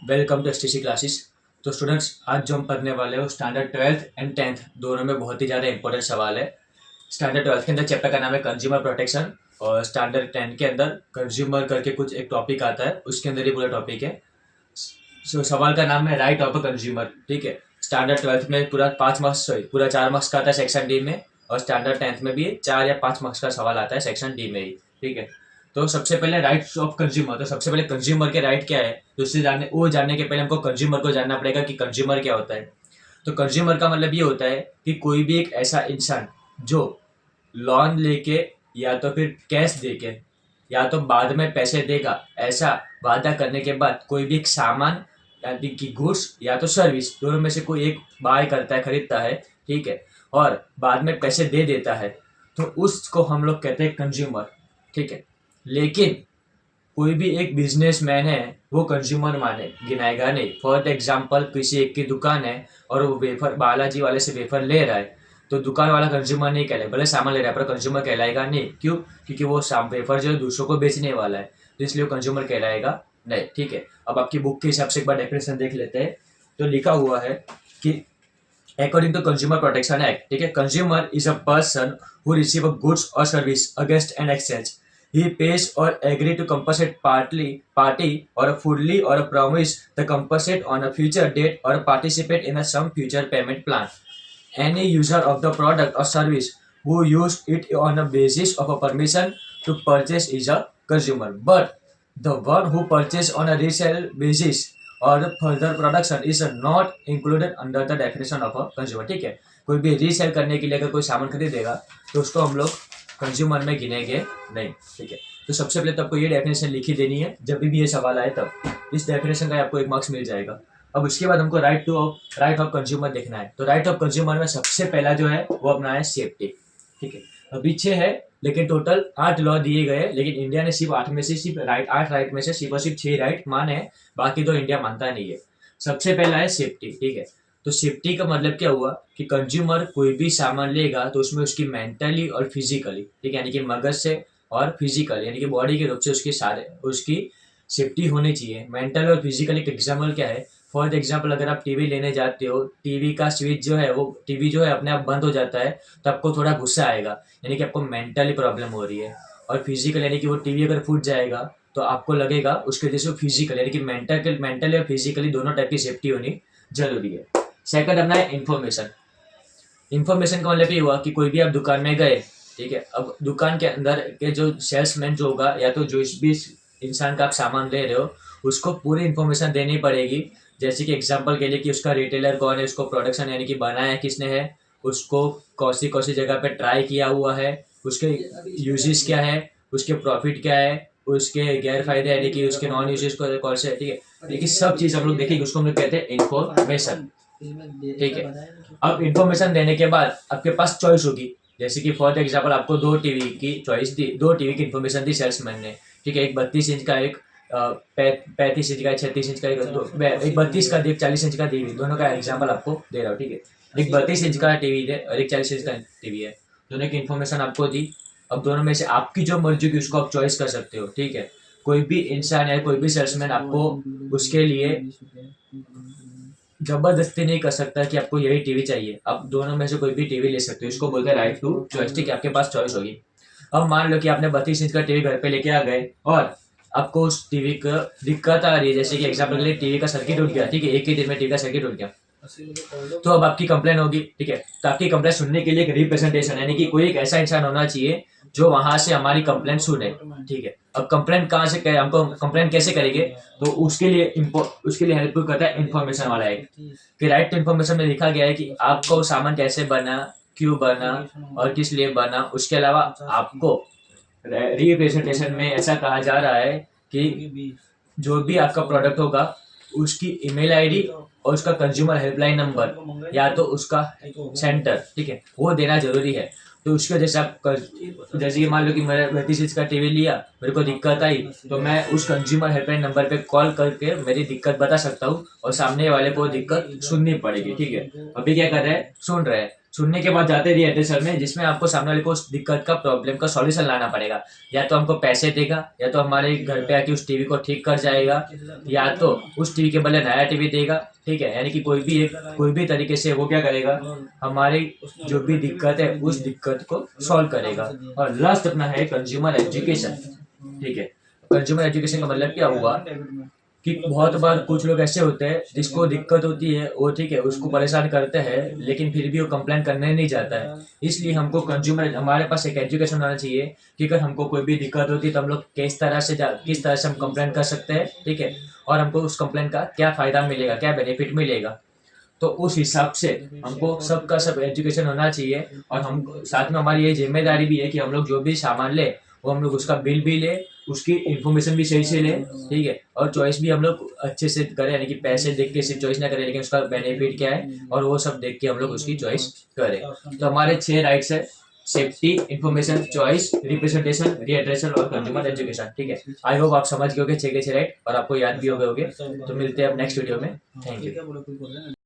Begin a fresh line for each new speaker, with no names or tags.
Welcome to STC classes. तो students, आज जो हम पढ़ने वाले हैं वो स्टैंडर्ड 12th एंड 10th दोनों में बहुत ही ज़्यादा इंपॉर्टेंट सवाल है। स्टैंडर्ड 12th के अंदर चैप्टर का नाम है कंज्यूमर प्रोटेक्शन, और स्टैंडर्ड 10 के अंदर कंज्यूमर करके कुछ एक टॉपिक आता है, उसके अंदर ही पूरा टॉपिक है। सवाल का नाम है राइट ऑफ अ कंज्यूमर। ठीक है, स्टैंडर्ड 12th में पूरा 5 मार्क्स, सॉरी पूरा 4 मार्क्स का आता है सेक्शन डी में, और स्टैंडर्ड 10th में भी 4 या 5 मार्क्स का सवाल आता है सेक्शन डी में ही। ठीक है, तो सबसे पहले राइट्स ऑफ कंज्यूमर। तो सबसे पहले कंज्यूमर के राइट क्या है, तो उससे जानने के पहले हमको कंज्यूमर को जानना पड़ेगा कि कंज्यूमर क्या होता है। तो कंज्यूमर का मतलब ये होता है कि कोई भी एक ऐसा इंसान जो लोन लेके या तो फिर कैश देके या तो बाद में पैसे देगा, ऐसा वादा करने के बाद कोई भी एक सामान यानी कि गुड्स या तो सर्विस, दोनों में से कोई एक बाय करता है, खरीदता है। ठीक है, और बाद में पैसे दे देता है, तो उसको हम लोग कहते हैं कंज्यूमर। ठीक है, लेकिन कोई भी एक बिजनेसमैन है वो कंज्यूमर माने गिनाएगा नहीं। फॉर एग्जाम्पल, किसी एक की दुकान है और वो वेफर बालाजी वाले से वेफर ले रहा है, तो दुकान वाला कंज्यूमर नहीं कहलाएगा, भले सामान ले रहा है पर कंज्यूमर कहलाएगा नहीं। क्यों? क्योंकि वो वेफर जो है दूसरों को बेचने वाला है, तो इसलिए वो कंज्यूमर कहलाएगा नहीं। ठीक है, अब आपकी बुक के हिसाब से एक बार डेफिनेशन देख लेते हैं। तो लिखा हुआ है कि according to consumer protection act, ठीक है, consumer is a person who receive a goods और service against an exchange. He pays or agree to compensate party or fully or promise the compensate on a future date or participate in some future payment plan. Any user of the product or service who use it on a basis of a permission to purchase is a consumer. But the one who purchase on a resale basis or further production is not included under the definition of a consumer. ठीक है, कोई भी resale करने के लिए अगर कोई सामान खरीदेगा तो उसको हम लोग कंज्यूमर में गिनेंगे नहीं। ठीक है, तो सबसे पहले तो आपको ये डेफिनेशन लिखी देनी है, जब भी ये सवाल आए तब इस डेफिनेशन का आपको 1 मार्क्स मिल जाएगा। अब उसके बाद हमको राइट ऑफ कंज्यूमर देखना है। तो राइट ऑफ कंज्यूमर में सबसे पहला जो है वो अपना है सेफ्टी। ठीक है, अभी 6 है लेकिन टोटल 8 लॉ दिए गए, लेकिन इंडिया ने सिर्फ 8 में से सिर्फ 8 राइट में से सिर्फ और सिर्फ 6 राइट माने हैं, बाकी तो इंडिया मानता नहीं है। सबसे पहला है सेफ्टी। ठीक है, तो सेफ्टी का मतलब क्या हुआ कि कंज्यूमर कोई भी सामान लेगा तो उसमें उसकी मेंटली और फिजिकली, ठीक है, यानी कि मगज से और फिजिकल यानी कि बॉडी के रूप से उसकी सेफ्टी होनी चाहिए। मेंटल और फिजिकल एक एग्जाम्पल क्या है, फॉर एग्जाम्पल अगर आप टीवी लेने जाते हो, टीवी का स्विच जो है वो टीवी जो है अपने आप बंद हो जाता है, तो आपको थोड़ा गुस्सा आएगा, यानी कि आपको मेंटली प्रॉब्लम हो रही है। और फिजिकल यानी कि वो टीवी अगर फूट जाएगा तो आपको लगेगा उसके जैसे फिजिकल यानी कि मेंटली और फिजिकली दोनों टाइप की सेफ्टी होनी जरूरी है। सेकंड अपना है इन्फॉर्मेशन। इन्फॉर्मेशन का मतलब ये हुआ कि कोई भी आप दुकान में गए, ठीक है, अब दुकान के अंदर के जो सेल्समैन जो होगा या तो जो भी इंसान का आप सामान ले रहे हो उसको पूरी इन्फॉर्मेशन देनी पड़ेगी। जैसे कि एग्जांपल के लिए कि उसका रिटेलर कौन है, उसको प्रोडक्शन यानी कि बनाया किसने है, उसको कौन सी जगह पे ट्राई किया हुआ है, उसके यूजेस क्या है, उसके प्रॉफिट क्या है, उसके गैर फायदे यानी कि उसके नॉन यूजेस कौन से, ठीक है, लेकिन सब चीज़ हम लोग देखेंगे, उसको हम लोग कहते हैं इन्फॉर्मेशन। ठीक है, अब इन्फॉर्मेशन देने के बाद आपके पास चॉइस होगी। जैसे कि फॉर एग्जाम्पल आपको 2 टीवी की चॉइस दी, 2 टीवी की इन्फॉर्मेशन दी सेल्समैन ने। ठीक है, एक 32 इंच का, एक 35 इंच का, 36 इंच का, एक 32 का दी, एक 40 इंच का टीवी, दोनों का एग्जाम्पल आपको दे रहा हूँ। ठीक है, एक 32 इंच का टीवी है और एक 40 इंच का टीवी है, दोनों की इन्फॉर्मेशन आपको दी। अब दोनों में से आपकी जो मर्जी होगी उसको आप चॉइस कर सकते हो। ठीक है, कोई भी इंसान या कोई भी सेल्समैन आपको उसके लिए जबरदस्ती नहीं कर सकता कि आपको यही टीवी चाहिए, आप दोनों में से कोई भी टीवी ले सकते हो, इसको बोलते हैं राइट टू चॉइस। ठीक है, आपके पास चॉइस होगी। अब मान लो कि आपने 32 इंच का टीवी घर पे लेके आ गए और आपको उस टीवी का दिक्कत आ रही है, जैसे कि एग्जाम्पल के लिए टीवी का सर्किट उठ गया। ठीक है, एक ही दिन में टीवी का सर्किट उठ गया, तो अब आपकी कंप्लेन होगी। ठीक है, तो आपकी कंप्लेन सुनने के लिए एक रिप्रेजेंटेशन यानी कि कोई एक ऐसा इंसान होना चाहिए जो वहां से हमारी कंप्लेन सुने। ठीक है, अब कंप्लेन कहाँ से करें, हमको कंप्लेन कैसे करेंगे, तो उसके लिए हेल्पफुल करता है इन्फॉर्मेशन वाला एक कि राइट टू इन्फॉर्मेशन में लिखा गया है कि आपको सामान कैसे बना, क्यों बना और किस लिए बना। उसके अलावा आपको रिप्रेजेंटेशन में ऐसा कहा जा रहा है कि जो भी आपका प्रोडक्ट होगा उसकी ईमेल आईडी और उसका कंज्यूमर हेल्पलाइन नंबर या तो उसका सेंटर, ठीक है, वो देना जरूरी है। तो उसके जैसे जैसे कि मान लो कि मैंने 32 का टीवी लिया, मेरे को दिक्कत आई, तो मैं उस कंज्यूमर हेल्पलाइन नंबर पे कॉल करके मेरी दिक्कत बता सकता हूँ और सामने वाले को दिक्कत सुननी पड़ेगी। ठीक है, अभी क्या कर रहे हैं, सुन रहे हैं। सुनने के बाद जाते रीएड्रेसर में, जिसमें आपको सामने वाले को उस दिक्कत का प्रॉब्लम का सॉल्यूशन लाना पड़ेगा। या तो हमको पैसे देगा, या तो हमारे घर पे आके उस टीवी को ठीक कर जाएगा, या तो उस टीवी के बदले नया टीवी देगा। ठीक है, यानी कि कोई भी तरीके से वो क्या करेगा, हमारी जो भी दिक्कत है उस दिक्कत को सॉल्व करेगा। और लास्ट अपना है कंज्यूमर एजुकेशन। ठीक है, कंज्यूमर एजुकेशन का मतलब क्या हुआ कि बहुत बार कुछ लोग ऐसे होते हैं जिसको दिक्कत होती है, वो ठीक है उसको परेशान करते हैं, लेकिन फिर भी वो कंप्लेन करने नहीं जाता है। इसलिए हमको कंज्यूमर, हमारे पास एक एजुकेशन होना चाहिए कि अगर हमको कोई भी दिक्कत होती है तो हम लोग किस तरह से हम कंप्लेन कर सकते हैं। ठीक है, और हमको उस कंप्लेन का क्या फायदा मिलेगा, क्या बेनिफिट मिलेगा। तो उस हिसाब से हमको सबका सब एजुकेशन होना चाहिए। और हम साथ में हमारी ये जिम्मेदारी भी है कि हम लोग जो भी सामान ले वो हम लोग उसका बिल भी ले, उसकी इन्फॉर्मेशन भी सही से ले। ठीक है, और चॉइस भी हम लोग अच्छे से करें, यानी कि पैसे देख के सिर्फ चॉइस ना करें, लेकिन उसका बेनिफिट क्या है और वो सब देख के हम लोग उसकी चॉइस करें। तो हमारे 6 राइट्स है: सेफ्टी, इन्फॉर्मेशन, चॉइस, रिप्रेजेंटेशन, रीएड्रेसल और कंज्यूमर एजुकेशन। ठीक है, आई होप आप समझ गए होगे 6 के 6 राइट, और आपको याद भी हो गए होंगे। तो मिलते हैं अब नेक्स्ट वीडियो में। Thank you.